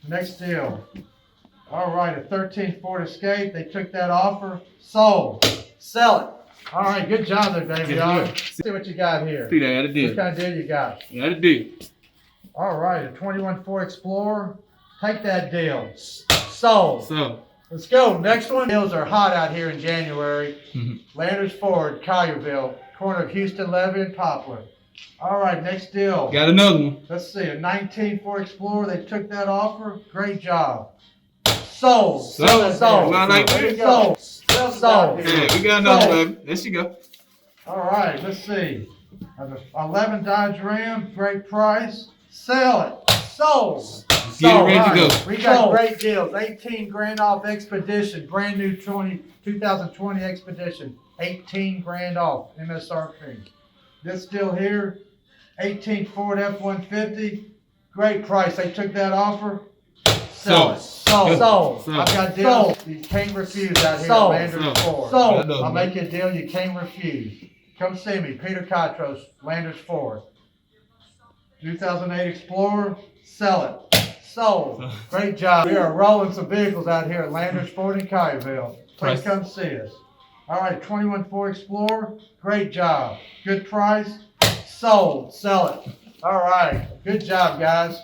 Next deal. All right, a 13 Ford Escape. They took that offer. Sold. Sell it. All right, good job there, David. See what you got here. See that, I got a deal. What kind of deal you got? Got a deal. All right, a 21 Ford Explorer. Take that deal. Sold. So. Let's go. Next one. Deals are hot out here in January. Landers Ford, Collierville, corner of Houston, Levy, and Poplar. All right, next deal. Got another one. Let's see, a 19 Ford Explorer. They took that offer. Great job. Sold. Sold. Sold. Like There you go. Sold. Yeah, we got another one. There she go. All right, let's see. An 11 Dodge Ram. Great price. Sell it. Sold. Get it ready to go. We got great deals. 18 grand off Expedition. Brand new 2020 Expedition. 18 grand off MSRP. This deal here, 18 Ford F-150. Great price. They took that offer. Sell it. Sold. I've got deals you can't refuse out here at Landers Ford. I'll make you a deal you can't refuse. Come see me, Peter Cotros, Landers Ford. 2008 Explorer. Sell it. Sold. Great job. We are rolling some vehicles out here at Landers Ford in Collierville. Please come see us. All right, 21 Ford Explorer. Great job. Good price. Sold. Sell it. All right. Good job, guys.